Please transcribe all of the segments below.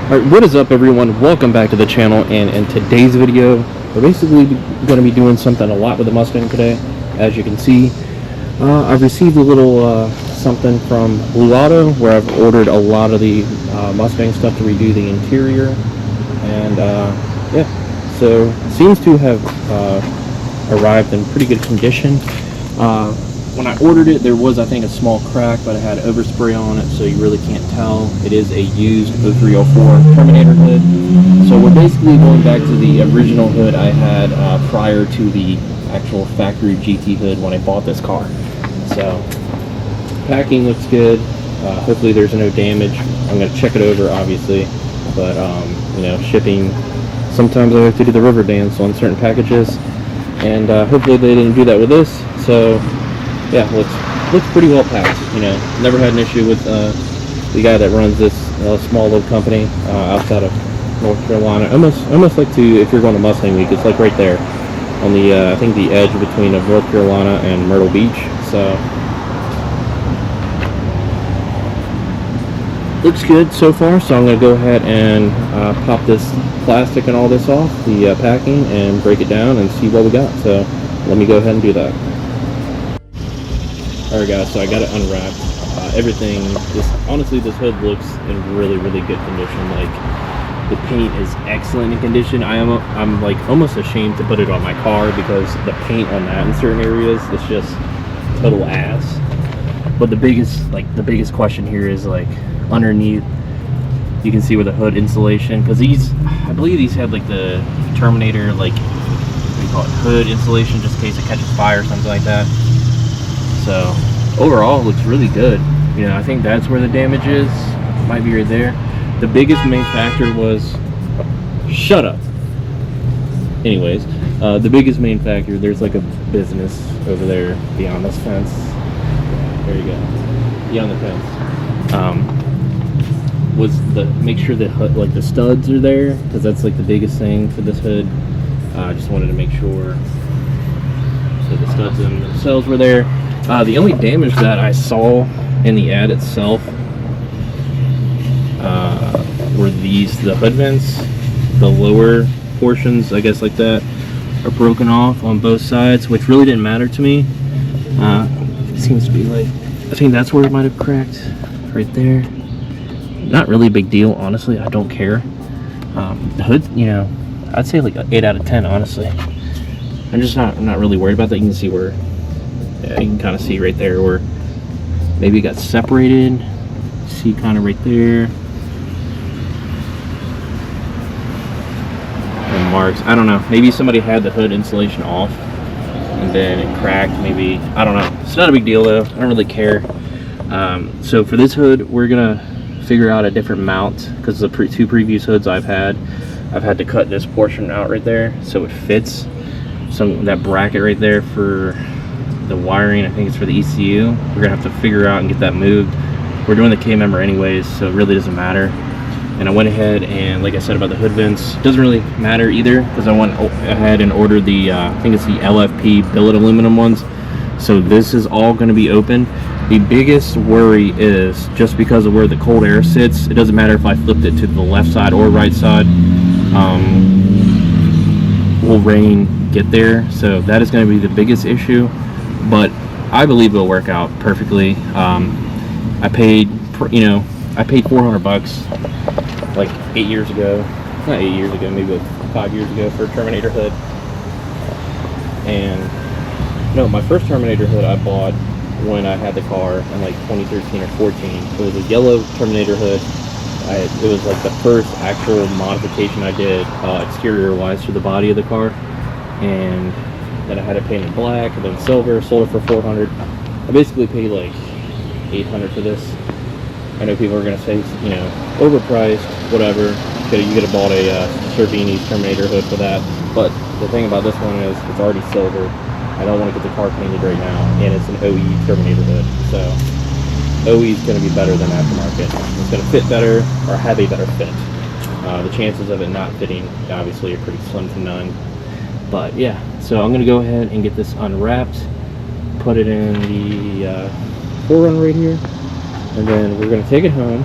Alright, what is up everyone? Welcome back to the channel, and in today's video we're basically going to be doing something a lot with the Mustang today. As you can see, I've received a little something from Blue Auto where I've ordered a lot of the Mustang stuff to redo the interior, and yeah, so it seems to have arrived in pretty good condition. When I ordered it, there was, I think, a small crack, but it had overspray on it, so you really can't tell. It is a used 0304 Terminator hood. So we're basically going back to the original hood I had prior to the actual factory GT hood when I bought this car. So packing looks good. Hopefully there's no damage. I'm going to check it over, obviously, but you know, shipping, sometimes I have to do the river dance on certain packages, and hopefully they didn't do that with this. So yeah, looks pretty well packed. You know, never had an issue with the guy that runs this small little company outside of North Carolina. Almost like if you're going to Mustang Week, it's like right there on the I think the edge between North Carolina and Myrtle Beach. So looks good so far. So I'm going to go ahead and pop this plastic and all this off the packing and break it down and see what we got. So let me go ahead and do that. Alright guys, so I got it unwrapped. Everything, honestly, this hood looks in really good condition. Like, the paint is excellent in condition. I'm like almost ashamed to put it on my car because the paint on that in certain areas is just total ass. But the biggest question here is like underneath. You can see where the hood insulation, because I believe these have like the Terminator, like, what do you call it, hood insulation, just in case it catches fire or something like that. So overall, it looks really good. You know, I think that's where the damage is. Might be right there. The biggest main factor was, shut up. Anyways, the biggest main factor, there's like a business over there beyond this fence. There you go. Beyond the fence. Was make sure the hood, like the studs are there, because that's like the biggest thing for this hood. I just wanted to make sure so the studs themselves were there. The only damage that I saw in the ad itself were the hood vents. The lower portions, I guess, like that, are broken off on both sides, which really didn't matter to me. It seems to be like, I think that's where it might have cracked, right there. Not really a big deal, honestly. I don't care. The hood, you know, I'd say like an 8 out of 10, honestly. I'm just not really worried about that. You can see where, yeah, you can kind of see right there where maybe it got separated. See, kind of right there. And marks. I don't know. Maybe somebody had the hood insulation off and then it cracked. Maybe, I don't know. It's not a big deal though. I don't really care. So for this hood, we're gonna figure out a different mount, because the two previous hoods I've had to cut this portion out right there so it fits. That bracket right there for the wiring, I think it's for the ECU. We're gonna have to figure out and get that moved. We're doing the K member anyways, so it really doesn't matter. And I went ahead and, like I said about the hood vents, doesn't really matter either, because I went ahead and ordered the I think it's the LFP billet aluminum ones. So this is all going to be open. The biggest worry is just because of where the cold air sits. It doesn't matter if I flipped it to the left side or right side. Will rain get there? So that is going to be the biggest issue. But I believe it'll work out perfectly. I paid, you know, I paid 400 bucks like 8 years ago. Not 8 years ago, maybe like 5 years ago for a Terminator hood. And no, my first Terminator hood I bought when I had the car in like 2013 or 14. It was a yellow Terminator hood. It was like the first actual modification I did exterior wise to the body of the car. And then I had it painted black and then silver, sold it for 400. I basically paid like 800 for this. I know people are going to say, you know, overpriced, whatever. You could have bought a Cervini's Terminator hood for that. But the thing about this one is it's already silver. I don't want to get the car painted right now, and it's an OE Terminator hood. So OE is going to be better than aftermarket. It's going to fit better, or have a better fit. The chances of it not fitting obviously are pretty slim to none. But yeah, so I'm going to go ahead and get this unwrapped, put it in the 4Run right here, and then we're going to take it home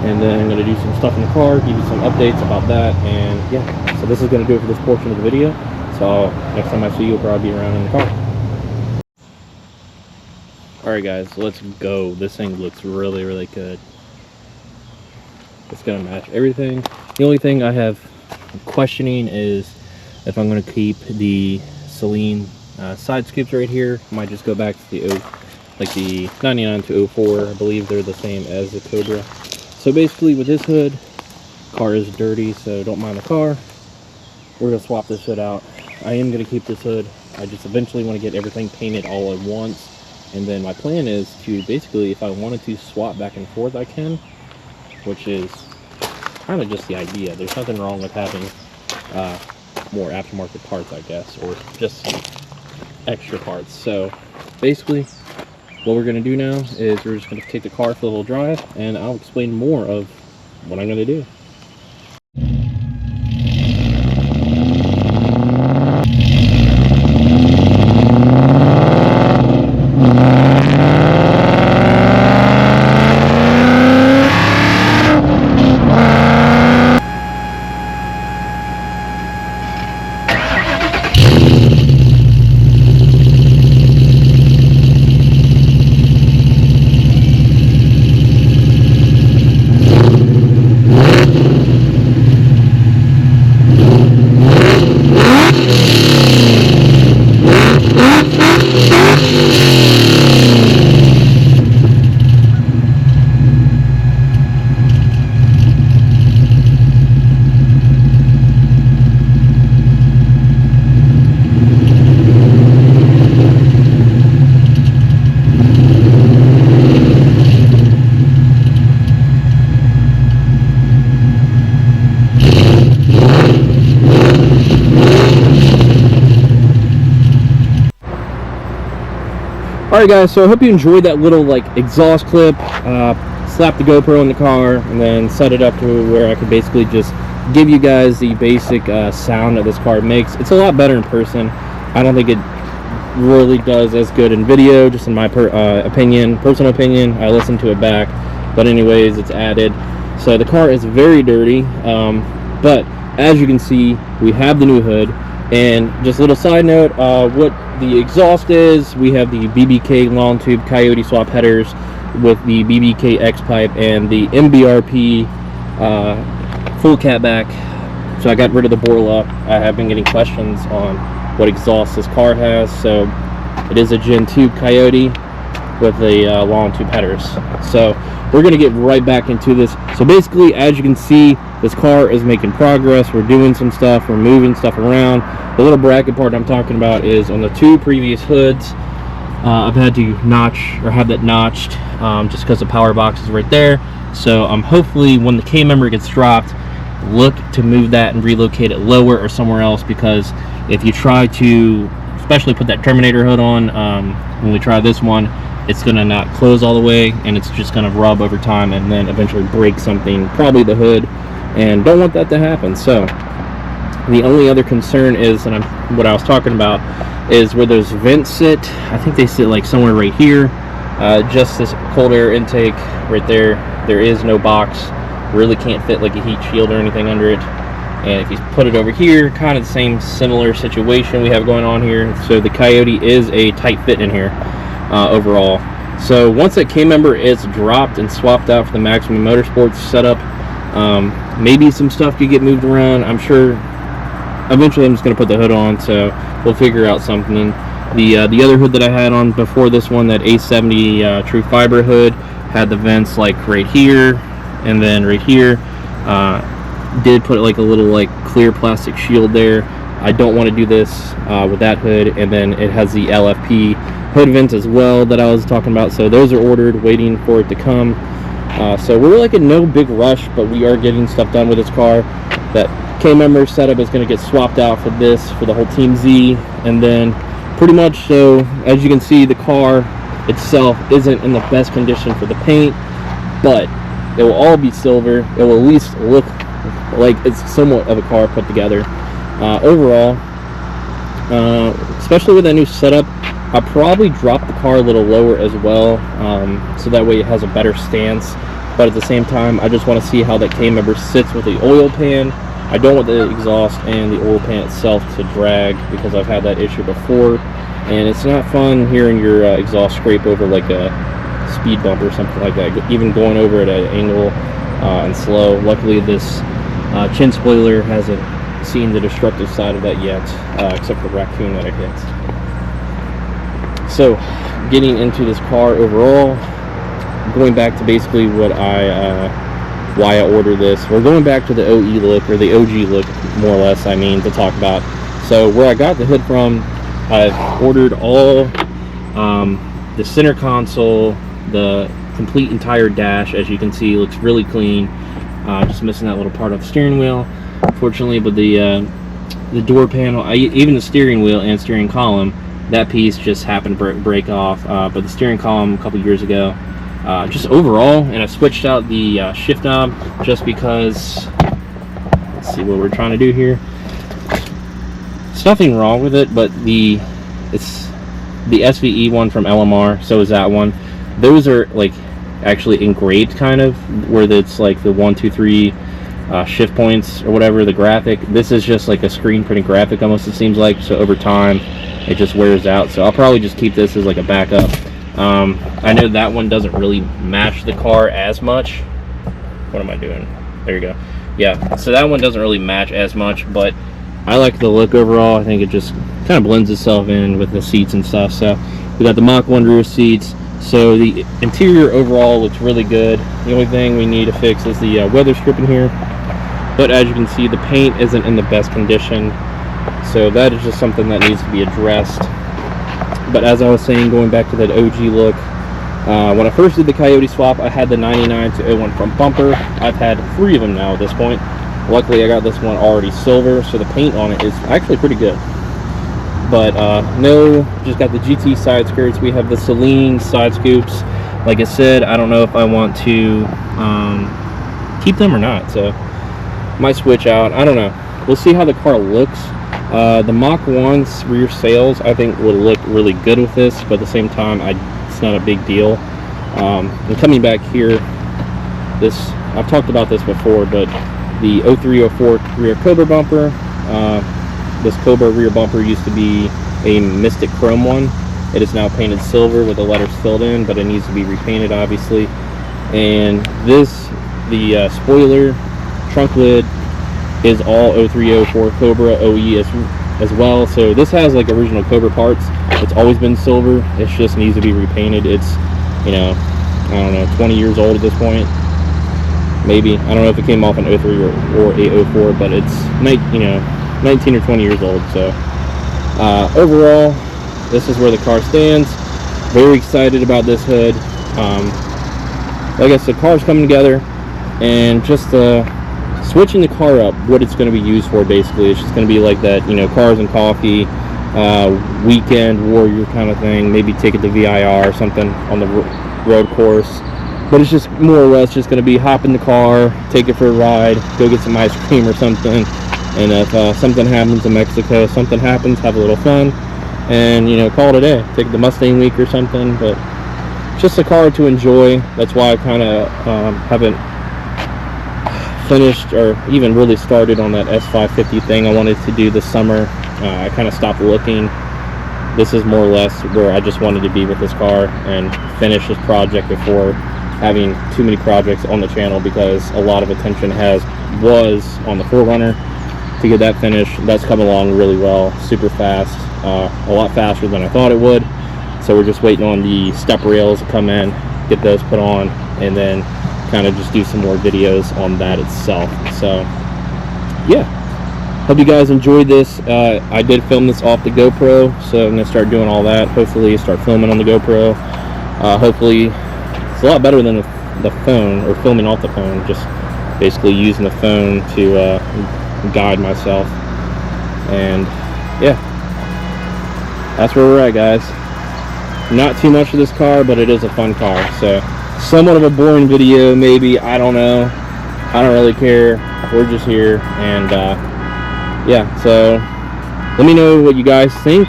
and then I'm going to do some stuff in the car, give you some updates about that, and yeah, so this is going to do it for this portion of the video. So next time I see you, will probably be around in the car. Alright guys, let's go. This thing looks really, really good. It's going to match everything. The only thing I have questioning is if I'm going to keep the Celine side scoops right here. I might just go back to the 99 to 04. I believe they're the same as the Cobra. So basically with this hood, car is dirty, so don't mind the car. We're going to swap this hood out. I am going to keep this hood. I just eventually want to get everything painted all at once. And then my plan is to basically, if I wanted to swap back and forth, I can, which is kind of just the idea. There's nothing wrong with having more aftermarket parts, I guess, or just extra parts. So basically, what we're going to do now is we're just going to take the car for a little drive, and I'll explain more of what I'm going to do. Alright guys, so I hope you enjoyed that little like exhaust clip. Slap the GoPro in the car and then set it up to where I could basically just give you guys the basic sound that this car makes. It's a lot better in person. I don't think it really does as good in video, just in my personal opinion. I listened to it back, but anyways, it's added. So the car is very dirty, but as you can see, we have the new hood. And just a little side note, what the exhaust is, we have the BBK long tube Coyote swap headers with the BBK X pipe and the MBRP full catback. So I got rid of the Borla. I have been getting questions on what exhaust this car has. So it is a Gen 2 Coyote with the long tube headers. So we're going to get right back into this. So basically, as you can see, this car is making progress. We're doing some stuff. We're moving stuff around. The little bracket part I'm talking about is on the two previous hoods. I've had to have that notched just because the power box is right there. So hopefully when the K member gets dropped, look to move that and relocate it lower or somewhere else, because if you try to especially put that Terminator hood on, when we try this one, it's going to not close all the way, and it's just going to rub over time and then eventually break something, probably the hood, and don't want that to happen. So the only other concern is, and what I was talking about, is where those vents sit. I think they sit like somewhere right here, just this cold air intake right there. There is no box, really can't fit like a heat shield or anything under it. And if you put it over here, kind of the same similar situation we have going on here. So the Coyote is a tight fit in here overall. So once that K member is dropped and swapped out for the Maximum Motorsports setup, maybe some stuff could get moved around. I'm sure eventually I'm just going to put the hood on, so we'll figure out something. The other hood that I had on before this one, that A70 True Fiber hood, had the vents like right here and then right here. Did put like a little like clear plastic shield there. I don't want to do this with that hood. And then it has the LFP hood vents as well that I was talking about. So those are ordered, waiting for it to come. So we're like in no big rush, but we are getting stuff done with this car. That K-member setup is going to get swapped out for this, for the whole Team Z. And then pretty much, so as you can see, the car itself isn't in the best condition for the paint, but it will all be silver. It will at least look like it's somewhat of a car put together. Overall, especially with that new setup, I'll probably drop the car a little lower as well, so that way it has a better stance but at the same time, I just want to see how that K-member sits with the oil pan. I don't want the exhaust and the oil pan itself to drag, because I've had that issue before, and it's not fun hearing your exhaust scrape over like a speed bump or something like that, even going over at an angle and slow. Luckily, this chin spoiler hasn't seen the destructive side of that yet, except for the raccoon that it hit. So, getting into this car overall, going back to basically what why I ordered this. We're going back to the OE look, or the OG look, more or less, I mean, to talk about. So where I got the hood from, I've ordered all the center console, the complete entire dash, as you can see, looks really clean. Just missing that little part of the steering wheel, unfortunately, but the door panel, even the steering wheel and steering column, that piece just happened to break off. But the steering column a couple years ago, just overall, and I switched out the shift knob just because, let's see what we're trying to do here. There's nothing wrong with it, but it's the SVE one from LMR, so is that one. Those are like actually engraved, kind of, where it's like the 1, 2, 3 shift points or whatever, the graphic. This is just like a screen printed graphic almost, it seems like, so over time it just wears out. So I'll probably just keep this as like a backup. I know that one doesn't really match the car as much. What am I doing? There you go. Yeah, so that one doesn't really match as much, but I like the look overall. I think it just kind of blends itself in with the seats and stuff. So we got the Mach 1 rear seats. So the interior overall looks really good. The only thing we need to fix is the weather stripping here. But as you can see, the paint isn't in the best condition. So that is just something that needs to be addressed. But as I was saying, going back to that OG look, when I first did the Coyote swap, I had the 99 to 01 front bumper. I've had 3 of them now at this point. Luckily, I got this one already silver, so the paint on it is actually pretty good. But no, just got the GT side skirts. We have the Celine side scoops. Like I said, I don't know if I want to keep them or not, so might switch out. I don't know. We'll see how the car looks. The Mach 1's rear sails, I think, would look really good with this, but at the same time, it's not a big deal. And coming back here, I've talked about this before, but the 0304 rear Cobra bumper, this Cobra rear bumper used to be a Mystic Chrome one. It is now painted silver with the letters filled in, but it needs to be repainted, obviously. And the spoiler trunk lid is all 0304 Cobra OE as well. So this has like original Cobra parts. It's always been silver. It just needs to be repainted. It's, you know, I don't know, 20 years old at this point. Maybe. I don't know if it came off in 03 or 804, but it's 19 or 20 years old. So overall, this is where the car stands. Very excited about this hood. Like I said, car's coming together, and just switching the car up, what it's going to be used for, basically. It's just going to be like that, you know, cars and coffee, weekend warrior kind of thing. Maybe take it to VIR or something on the road course. But it's just more or less just going to be hop in the car, take it for a ride, go get some ice cream or something. And if something happens in Mexico, something happens, have a little fun, and, you know, call it a day. Take the Mustang week or something. But just a car to enjoy. That's why I kind of haven't finished or even really started on that S550 thing I wanted to do this summer. I kind of stopped looking. This is more or less where I just wanted to be with this car and finish this project before having too many projects on the channel, because a lot of attention was on the 4Runner to get that finished. That's come along really well, super fast, a lot faster than I thought it would. So we're just waiting on the step rails to come in, get those put on, and then kind of just do some more videos on that itself. So yeah, hope you guys enjoyed this. I did film this off the GoPro, so I'm gonna start doing all that. Hopefully start filming on the GoPro. Hopefully it's a lot better than the phone, or filming off the phone, just basically using the phone to guide myself. And yeah, that's where we're at, guys. Not too much of this car, but it is a fun car. So somewhat of a boring video, maybe, I don't know. I don't really care. We're just here. And yeah, so let me know what you guys think.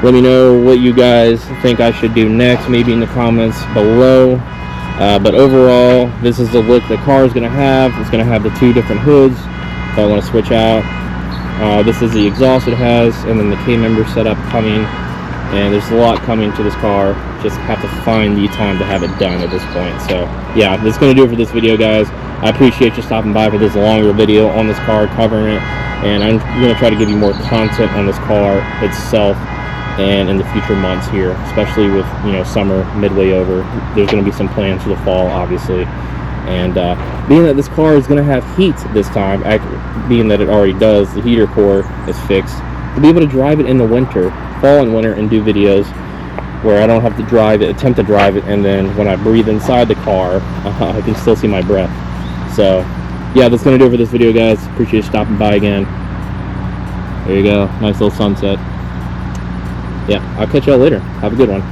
Let me know what you guys think I should do next, maybe in the comments below. But overall, this is the look the car is going to have. It's going to have the 2 different hoods that I want to switch out. This is the exhaust it has, and then the K-member setup coming. And there's a lot coming to this car. Just have to find the time to have it done at this point. So yeah, that's going to do it for this video, guys. I appreciate you stopping by for this longer video on this car, covering it. And I'm going to try to give you more content on this car itself and in the future months here, especially with, you know, summer midway over. There's going to be some plans for the fall, obviously. And being that this car is going to have heat this time, being that it already does, the heater core is fixed, to be able to drive it in the winter, fall and winter, and do videos where I don't have to drive it, attempt to drive it, and then when I breathe inside the car, I can still see my breath. So yeah, that's going to do it for this video, guys. Appreciate you stopping by again. There you go, nice little sunset. Yeah, I'll catch y'all later. Have a good one.